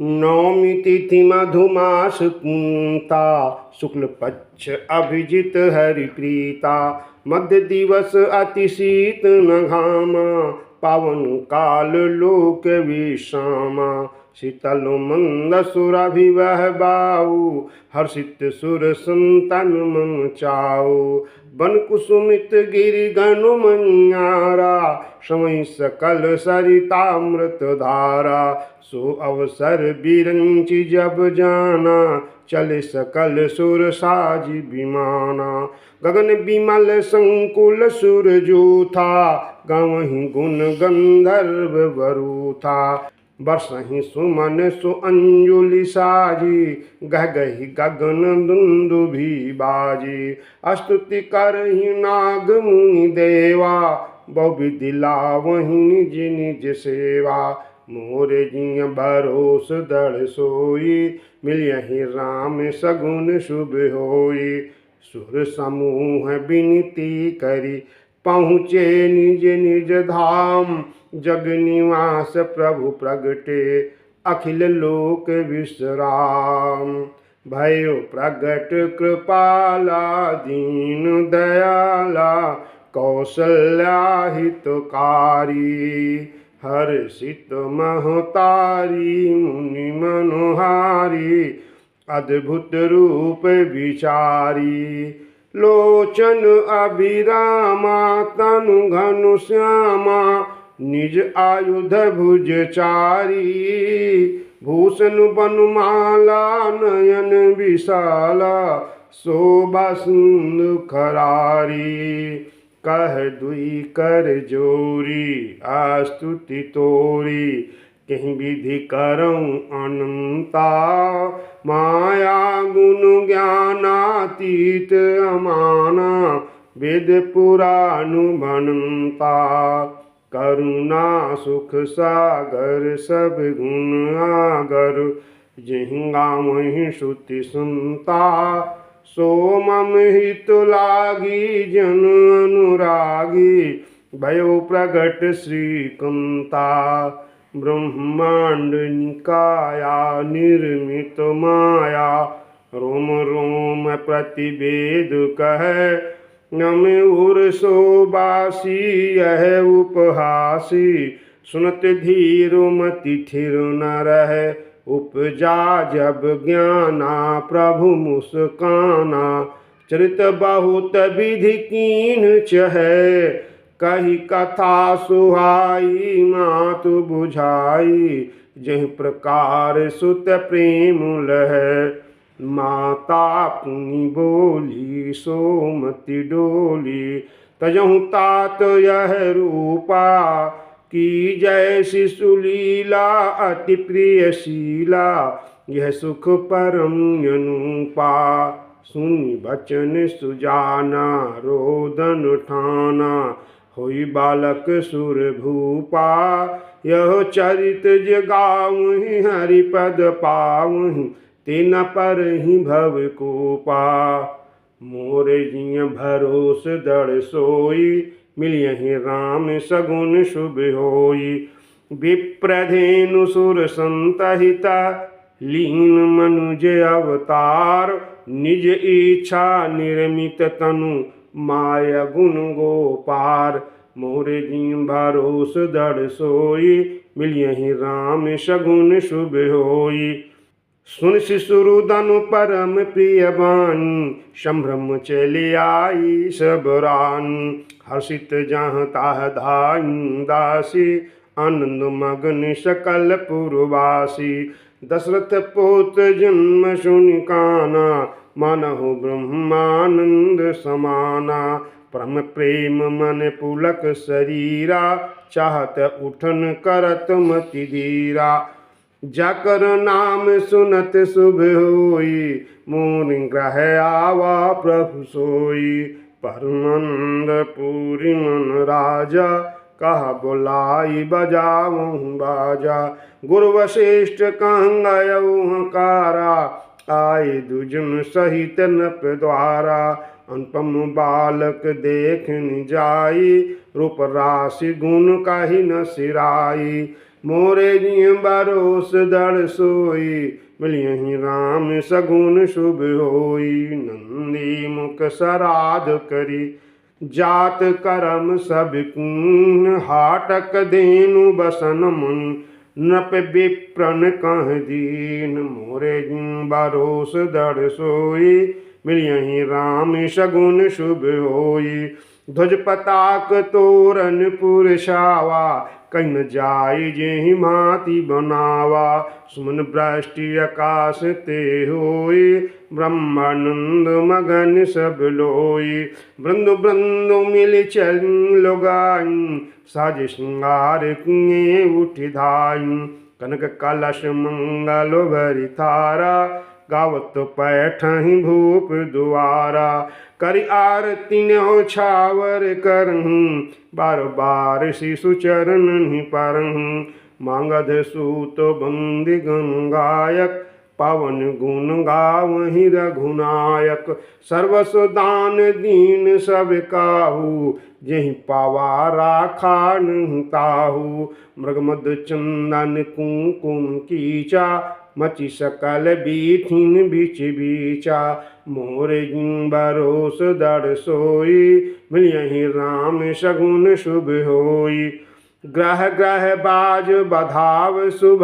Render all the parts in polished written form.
नौमी तिथि मधुमास पुंता, शुक्ल पक्ष अभिजित हरिप्रीता। मध्य दिवस अति शीत न घामा, पावन काल लोक विश्रामा। शीतल मंद सुरभिवह बाऊ, हर्षित सुर संतन मन चाऊ। बन कुसुमित गिरि गनु मनियारा, समय सकल सरितामृत धारा। सो अवसर बिरंचि जब जाना, चले सकल सुर साजी विमाना। गगन बिमल संकुल सुर जो था, गावहीं गुण गंधर्व वरु था। बरसहीं सुमन सु अंजुलि साजी, गह गही गगन दुंदुभि बाजी। स्तुति करहि नाग मुनि देवा, बहुविधि लावहीं निज निज सेवा। मोरे जिय भरोस दृढ़ सोई, मिलियहि राम सगुन शुभ होई। सुर समूह विनती करी, पहुँचे निज निज धाम। जग निवास प्रभु प्रगटे, अखिल लोक विश्राम। भयो प्रगट कृपाला दीन दयाला, कौसल्या हितकारी। हर्षित महतारी मुनि मनोहारी, अद्भुत रूप विचारी। लोचन अभिरामा तनु घनु श्यामा, निज आयुध भुज चारी। भूषण बनमाला नयन विशाला, शोभा सिंधु खरारी। कह दुई कर जोरी, आस्तुति तोरी। कहीं विधि करऊं अनंता, माया गुण ज्ञानातीत अमाना। वेद पुराण बनता, करुणा सुख सागर सब गुण आगर। जिहि गावहीं श्रुति सुनता, सो मम हित लागी जन अनुरागी। भयो प्रगट श्री कुंता, ब्रह्मांड निकाया निर्मित माया। रोम रोम प्रतिवेद कहे, नम उर सोबासी यह उपहासी। सुनत धीर मति थिर न रहे, उपजा जब ज्ञाना प्रभु मुस्काना। चरित बहुत विधि कीन चहे, कही कथा सुहाई मातु बुझाई। जहि प्रकार सुत प्रेम लहै, माता पुनि बोली सोमति डोली। तजहु तात यह रूपा, की जय शिशु लीला अति प्रियशीला। यह सुख परम अनुपा, सुनि बचन सुजाना रोदन ठाना। होई बालक सुर भूपा, यह चरित जगावहीं हरिपद पावहीं। तेन पर ही भव कोपा, मोरे जिय भरोस दृढ़ सोई। मिलियहि राम सगुन शुभ होई। विप्रधेनु सुर संतहिता, लीन मनुज अवतार। निज इच्छा निर्मित तनु, माया गुण गोपार। मोरे जिय भरोस दृढ़ सोई, मिलियहि राम सगुन शुभ होई। सुन शिशुरुदनु परम प्रिय बानी, संभ्रम चली आई सब रानी। हर्षित जहाँ ताह धाई दासी, आनंद मगन सकल पुरवासी। दशरथ पुत जन्म सुनि काना, मानहु ब्रह्मानंद समाना। परम प्रेम मन पुलक शरीरा, चाहत उठन करत मति धीरा। जाकर नाम सुनत शुभ होई, मोर ग्रह आवा प्रभु सोई। परमंद पूरी मन राजा, कहा बुलाई बजाऊं बाजा। गुरु वशिष्ठ कहंगयऊ हकारा, आए दुजन सहित नप द्वारा। अनुपम बालक देखन जाई, रूप राशि गुण कहि न सिराई। मोरे जिय बरोस दड़ सोई मिलियहि राम सगुन शुभ होई। नंदी मुख सराध करी जात करम सब कीन हाटक देनु बसन मुन नप विप्रन कह दीन। मोरे जिय बरोस दड़ सोई मिलियहि राम सगुन शुभ होई। ध्वज पताक तोरन पुरछावा कन जाय जेहि भांति बनावा। सुमन वृष्टि आकाश ते होई ब्रह्मानंद मगन सब लोई। बृंदु बृंदु मिल चल लोगाई साज श्रृंगार किए उठ धाई। कनक कलश मंगल भरि थारा गावत पैठहि भूप दुआरा। करि आरती न्यो छावर करहूँ बार बार शिशु चरण परहूँ। मांगध सूत बंदी गण गायक पवन गुण गावहि रघुनायक। सर्वस्व दान दीन सब काहू जेहि पावा राखा नहीं ताहू। मृगमद चंदन कुंकुम कीचा मचि सकल बीथिन बिच बीचा। मोरे जिय बरोस दड़ सोई मिलियहि राम सगुन शुभ होई। ग्रह ग्रह बाज बधाव शुभ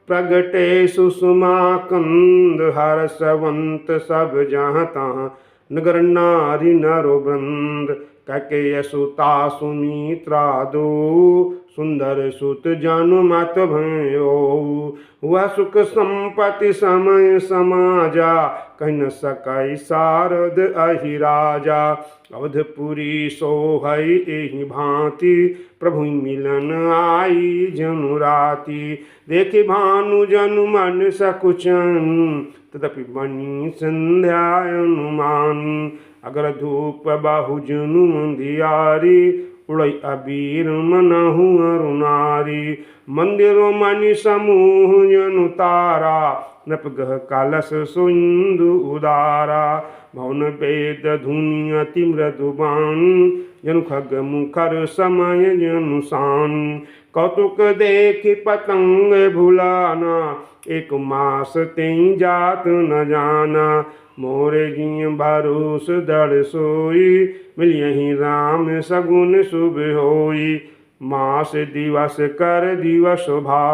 प्रगटे सुषमा कंद। हर्षवंत सब जहाँ तहाँ नगर नारी नरो वृंद। कैकेयी सुता सुमित्रा दो सुंदर सुत जनुमत भयो। वह सुख संपत्ति समय समाजा कहि न सकै सारद अहि राजा। अवधपुरी सोहै एहि भांति प्रभु मिलन आई जनु राति। देखि भानु जनु मन सकुचन तदपि बनी संध्या अनुमान। अगर धूप बाहु जनु अंधियारी उड़ै अबीर मनहु अरुणारी। मंदिरों मणि समूह जनु तारा नपगह कलश सुंदु उदारा। भवन वेद धुनि अति मृदु बाणी जनु खग मुखर समय जनु सान। कौतुक देखि पतंग भुलाना एक मास तेई जात न जाना। मोरे जिय बरोस दड़ सोई मिलियहि राम सगुन शुभ होई। मास दिवस कर दिवस भा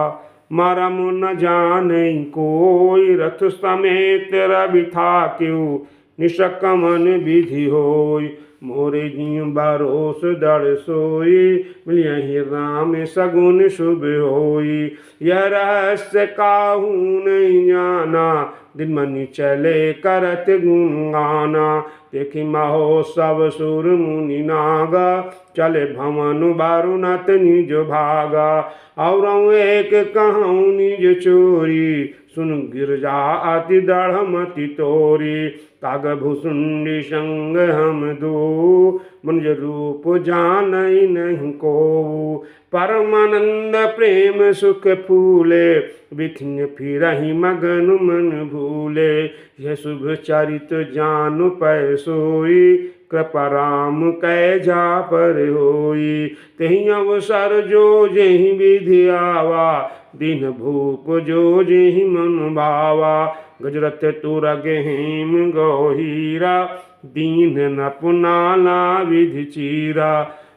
मरम न जानै कोई। रथ समेत रवि थाक्यु निशकमन विधि होई। मोरे जिय बरोस दड़ सोई मिलियहि राम सगुन शुभ होई। यह रहस्य काहू नहीं जाना दिन मनि चले करत गुण गाना। देखि महोत्सव सुर मुनि नागा चले भवन बारुनत निज भागा। और एक कहूँ निज चोरी सुन गिरजा अति दृढ़मति तोरी। काग भुसुंडी संग हम दो मनुज रूप जानई नहीं को। परमानंद प्रेम सुख फूले बिखिन फिरहि मगन मन भूले। यह शुभ चरित जानु पै सोई कृपा राम कै जा पर होई। तेहि अवसर जो जेहि विधि आवा दीन भूप जो जेहि मन भावा। गजरथ तुरग हेम गौहीरा दीन नपुनाला विधि चीरा।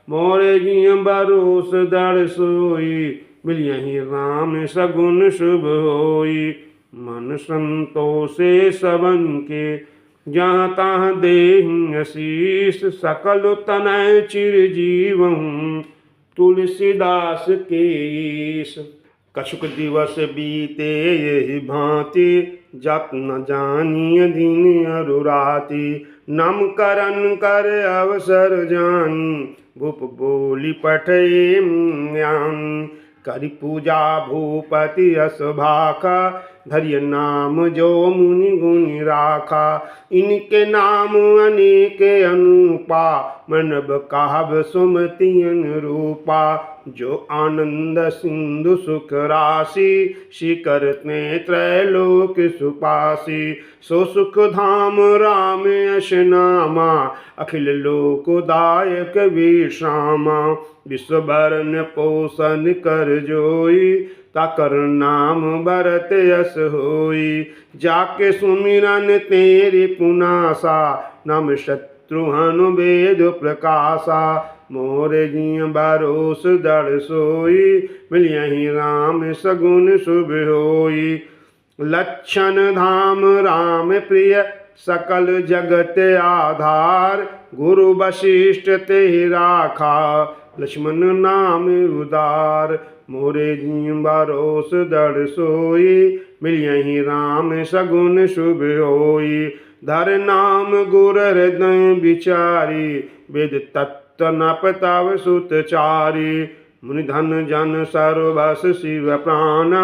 मोरे जिय बरोस दड़ सोई मिलियहि राम सगुन शुभ होई। मन संतोषे सबन के जहाँ तहाँ देहि आशीष। सकल तनय चिरजीवहु तुलसीदास के ईश। कछुक दिवस बीते यही भांति जप न जानिय दिन अरु राति। नामकरण कर अवसर जानी भूप बोली पठे ज्ञान। करि पूजा भूपति यश भाखा धरिय नाम जो मुनि गुनि राखा। इनके नाम अनेक अनुपा, मनब काव्य सुमति अनुरूपा। जो आनंद सिंधु सुख राशि, शिखर में त्रैलोक सुपासी। सो सुख धाम राम यश नामा, अखिल लोकदायक विश्रामा। विश्व भरन पोषण कर जोई, ताकर नाम भरत यश होई। जाके सुमिरन तेरे पुनासा, नाम शत्रुहनु वेद प्रकाशा। मोरे जिय भरोस दृढ़ सोई, मिलियहि राम सगुन शुभ होई। लक्षण धाम राम प्रिय, सकल जगत आधार। गुरु वशिष्ठ ते राखा, लक्ष्मण नाम उदार। मोरे जिय भरोस दृढ़ सोई, मिलियहि राम सगुन शुभ होई। धर नाम गुर हृदय विचारी, वेद तत्व न प्रताप सुतचारी। मुनि धन जन सर्वस शिव प्राणा,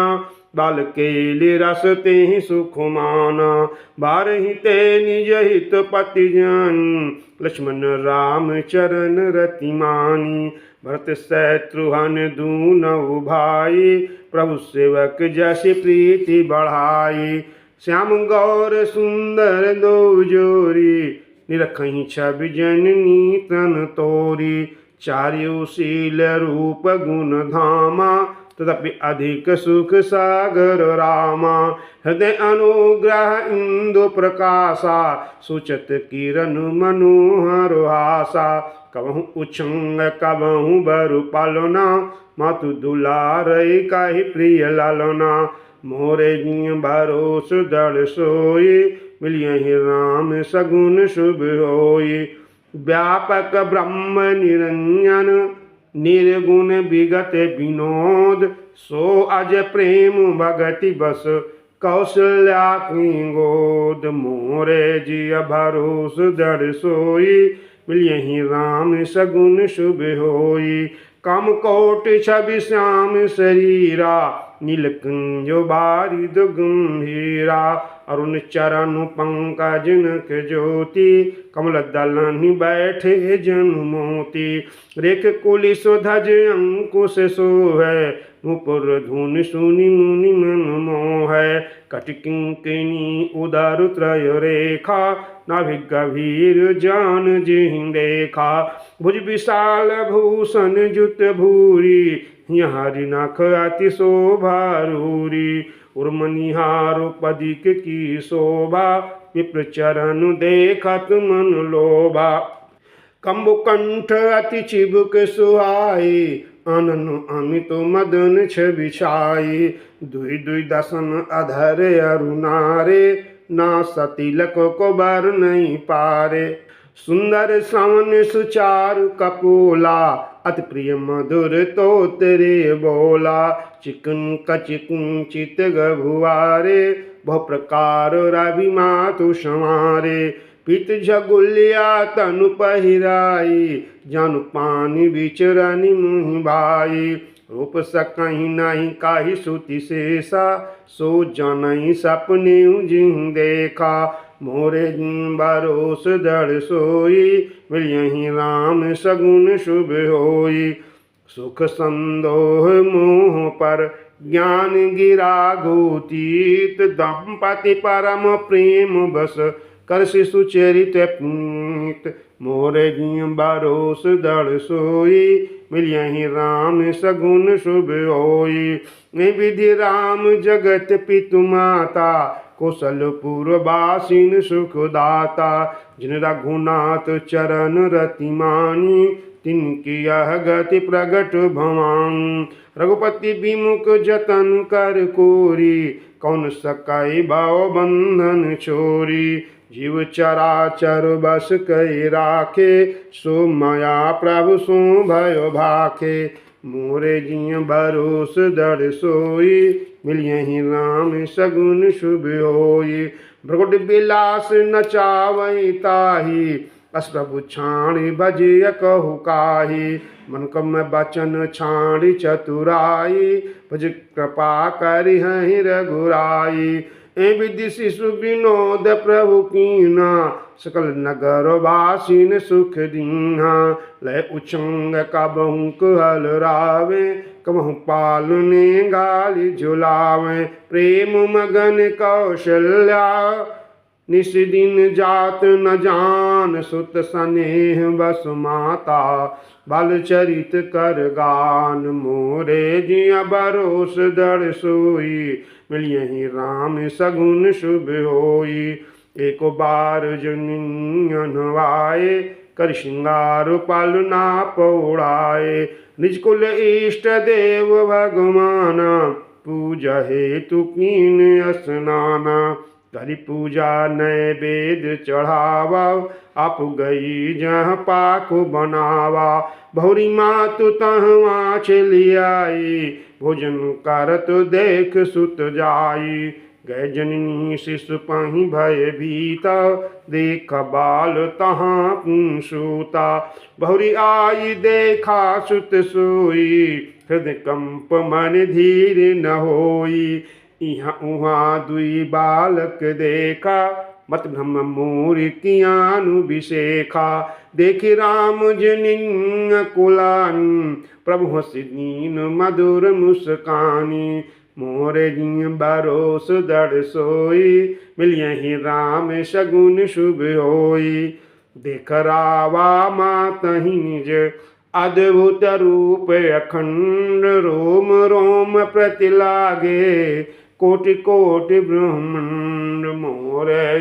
बाल केलि रस ते सुख माना। बारहि ते निज हित पति जन, लक्ष्मण राम चरण रति मानी। भरत शत्रुघ्न दूनौ भाई, प्रभु सेवक जस प्रीति बढ़ाई। श्याम गौर सुंदर दो जोरी, निरखहि छवि जननी तन तोरी। चार्यु शील रूप गुण धामा, तदपि अधिक सुख सागर रामा। हृदय अनुग्रह इंदु प्रकाशा, सुचत किरण मनोहर हासा। कबहु उछंग कबहु बरु पालना, मातु दुलारई काहि प्रिय लालना। मोरे जिय भरोस दृढ़ सोई, मिलियहि राम सगुन शुभ होई। व्यापक ब्रह्म निरंजन, निर्गुण विगत विनोद। सो अज प्रेम भगति बस, कौशल्या की गोद। मोरे जिय भरोस दृढ़ सोई, मिलियहि राम सगुन शुभ होई। काम कोट छवि श्याम शरीरा, नीलकुंज बारिद गंभीरा। अरुण चरण पंकज नख ज्योति, कमल दलनि बैठे जनु मोती। रेख कुलिस ध्वज अंकुश शोभै, मुपुर धुनि सुनि मुनि मन मोहै। कटि किंकिनी उदर त्रय रेखा, नाभि गभीर जान जिहि देखा। भुज विशाल भूषण जुत भूरि, हरि नख अति शोभारूरी। उर्मनिहार पदिक की शोभा, विप्र चरण देखत मन लोभा। कंबुकंठ अति चिबुक सुहाई, अनन अमित मदन छवि छाई। दुई दुई दसन अधर अरुणारे, ना सतिलक को बर नहीं पारे। सुंदर श्रवण सुचारु कपोला, अति प्रिय मधुर तो तेरे बोला। चिकन कचिकुंचित गभुआरे, बहु प्रकार रवि मातु संवारे। पित झगुलिया तनु पहिराई, जानु पानी बिचरनि मुहि भाई। रूप सकहि नहीं काहि सुति शेषा, सो जनहि सपने जिहि देखा। मोरे जिय भरोस दृढ़ सोई, मिलियहि राम सगुन शुभ होई। सुख संदोह मोह पर, ज्ञान गिरा गोतीत। दंपति परम प्रेम बस, कर शिशु चरित पुनीत। मोरे जिय भरोस दृढ़ सोई, मिलियहि राम सगुन शुभ होई। विधि राम जगत पितु माता, कौशलपुर बासिन सुखदाता। जिन रघुनाथ चरण रति मानी, तिनकी यह गति प्रगट भवानी। रघुपति विमुख जतन कर कोरी, कौन सकै भव बंधन छोरी। जीव चराचर बस कै राखे, सो माया प्रभु सो भयो भाखे। मोरे जिय भरोस दृढ़ सोई, मिलियहि राम सगुन शुभ होई। भ्रगुट बिलास नचावै ताहि, अस प्रभु छाणी भजिय कहु काही। मन कम बचन छाड़ी चतुराई, भज कृपा करि हहि रघुराई। ए विधि शिशु विनोद प्रभु कीना, सकल नगर वासीन सुख दीन्हा। लय उचंग कबहु कुहल रावे, कबहु पालने गाली झुलावे। प्रेम मगन कौशल्या, निस दिन जात न जान। सुत स्नेह बस माता, बल चरित कर गान। मोरे जिया बरोस दर सोई, मिलियहि राम सगुन शुभ होई। एक बार जनियन वाए, कर श्रृंगार पालना पौड़ाए। निज कुल इष्ट देव भगवाना, पूजा हेतु कीन स्नाना। करि पूजा नैवेद्य चढ़ावा, आप गई जहाँ पाको बनावा। भौरी मातु तहवा चली आई, भोजन करत देख सुत जाई। गए जननी शिशु पहि भय भीता, देख बाल तहाँ सूता। बहुरी आई देखा सुत सोई, हृदय कंप मन धीर न होई। इहाँ उहाँ दुई बालक देखा, मत ब्रह्म मोर कियानु बिसेखा। देखि राम जनिन कुलानी, प्रभु हसी दीन मधुर मुस्कानी। मोरे जिय बरोस दर सोई, मिलियहि राम सगुन शुभ होई। देख रावा मातहि निज, अद्भुत रूप अखंड। रोम रोम प्रति लागे, कोटि कोटि ब्रह्मांड। मोरे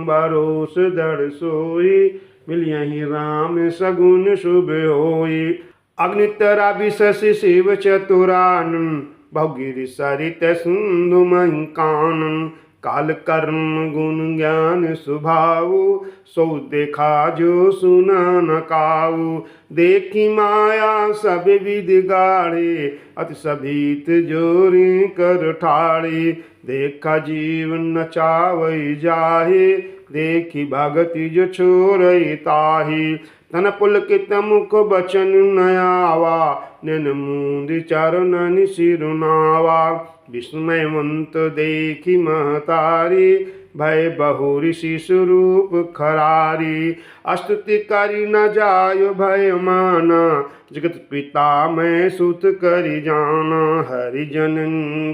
बरोस दर सोई, मिलियहि राम सगुन शुभ होई। अग्नितरा विशसि शिव चतुरानन, बहुगिरि सरित सिंधु महि कानन। काल कर्म गुण ज्ञान स्वभाव, सो देखा जो सुना न काऊ। देखी माया सब विधि गाढ़े, अति सभीत जोरी कर ठाड़े। देखा जीव नचावई जाहे, देखी भगति जो छोड़ई ताही। तन पुलकित मुख बचन नयावा, नैन मूंद चरणन सिरुनावा। विस्मयवंत देखी महतारी, भय बहुरी शिशु रूप खरारी। स्तुति करी न जाय भय माना, जगत पिता मैं सुत करि जाना। हरिजन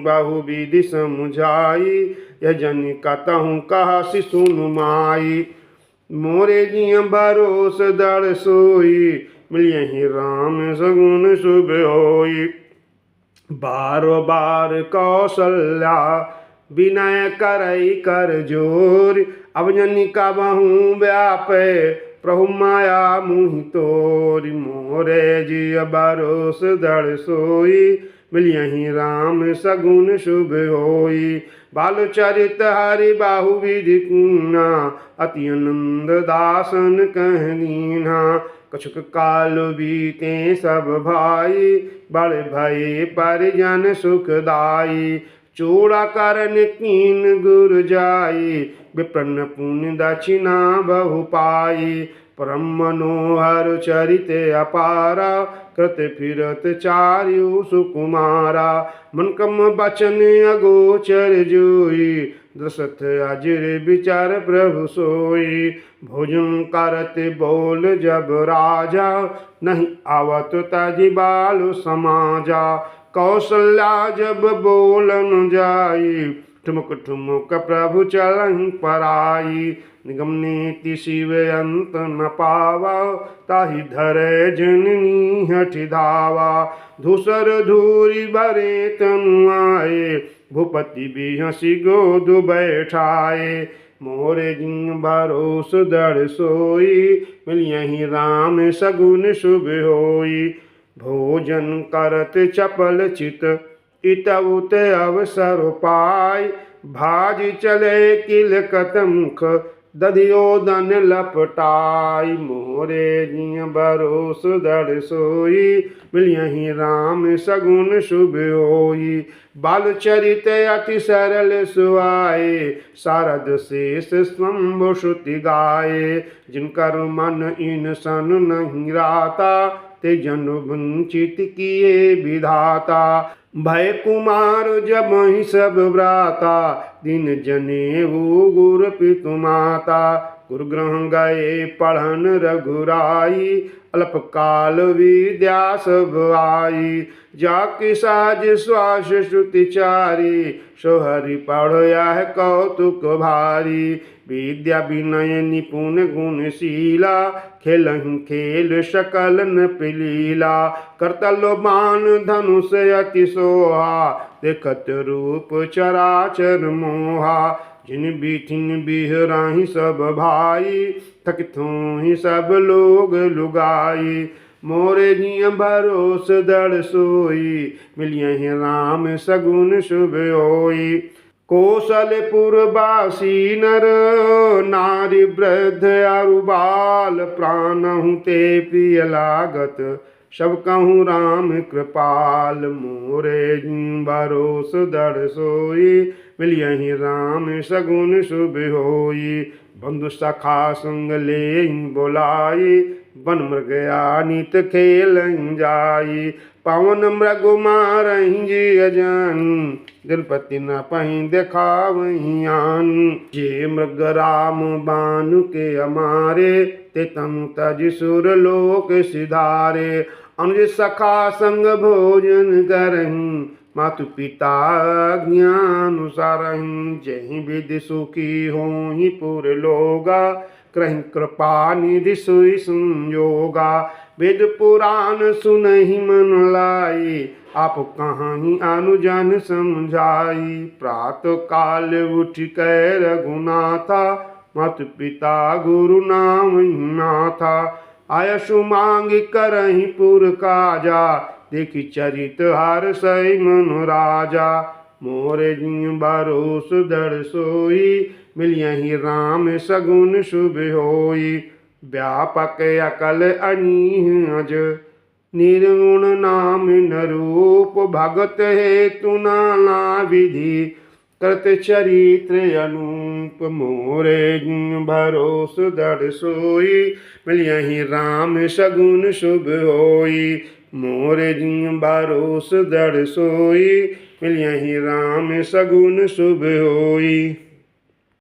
बहु विधि समुझाई, यह जन कतहु कहा सुनु माई। मोरे जिय बरोस दर सोई, मिलियहि राम सगुन शुभ होई। बारो बार कौशल्या, विनय करई कर जोर। अब जनि कबहु व्यापे, प्रभु माया मुहि तोरि। मोरे जिय बरोस दर सोई, मिलियहि राम सगुन शुभ होई। बाल चरित हरि बाहु विधि कीना, अति आनंद दासन कहनीना। कछुक काल बीते सब भाई, बड़े भय परिजन सुखदाई। चूड़ा करन कीन गुर जाई, विप्रन पुण्य दक्षिणा बहु पाई। परम मनोहर चरित अपारा, कृत फिरत चार्यु सुकुमारा। मन कम बचन अगोचर जोई, दशरथ अजर विचार प्रभु सोई। भोजन करत बोल जब राजा, नहीं आवत तजि बाल समाजा। कौशल्या जब बोलन जाई, ठुमक ठुमक प्रभु चलहि पराई। निगम नीति शिव अंत न पावा, ताहि धरे जननी हठि धावा। धूसर धूरि भरे तनु आए, भूपति बिहसि गोद बैठाए। मोरे जिय बरोस दर सोई, मिलियहि राम सगुन शुभ होई। भोजन करत चपल चित, इतउत अवसर पाय। भाज चले किलकत मुख, दधियोदन लपटाई। मोरे जिय बरोस दर सोई, मिलियहि राम सगुन शुभ होई। बाल चरित अति सरल सुआए, शारद शेष स्वंभ श्रुति गाए। जिनकर मन इन सन नहीं राता, ते जन वंचित किए विधाता। भय कुमार जब ही सब भ्राता, दिन जनेऊ गुर पितु माता। गुरु ग्रह गए पढ़न रघुराई, अल्पकाल विद्या सब आई। जाके साज श्वास श्रुति चारी, सो हरि पढ़या है कौतुक भारी। विद्या विनय निपुण गुणशीला, खेलहि खेल सकल नृप लीला। करतल बाण धनुष अति सोहा, देखत रूप चराचर मोहा। जिन बीठिन बिहराहि सब भाई, थकिथों सब लोग लुगाई। मोरे जिय भरोस दृढ़ सोई, मिलियहि राम सगुन शुभ होई। कौशलपुर बासी नर नारी वृद्ध अरु बाल, प्राणहु ते प्रिय लागत, सब कहूँ राम कृपाल। मोरे जिय भरोस दृढ़ सोई, मिलियहि राम सगुन शुभ होई। बंधु सखा संग ले बोलाई, वन मृग नित खेल जाई। पवन मृग मारहि जिय जानी, दिलपति न पहि देखावहि आनी। जे मृग राम बानु के अमारे, ते तनु तज सुर लोक सिधारे। अनुज सखा संग भोजन करहि, मातु पिता ज्ञानुसारहि। जहि विधि सुखी होहि पुर लोगा, करहि कृपा निधि सोई संयोगा। वेद पुराण सुनहि मन लाई, आप कहाहि अनुजन समझाई। प्रात काल उठ कै रघुनाथा, मातु पिता गुरु नाम नाथा। आयसु मांग करहि पुर काजा, देखि चरित हर्षै मन राजा। मोरे जिय भरोस दृढ़ सोई, मिलियहि राम सगुन शुभ होई। व्यापक अकल अनीह अज, निर्गुण नाम न रूप। भगत हेतु नाना विधि, करत चरित्र अनूप। मोरे जिय भरोस दृढ़ सोई, मिलियहि राम सगुन शुभ होई। मोरे जिय भरोस दृढ़ सोई, मिलियहि राम सगुन शुभ होई।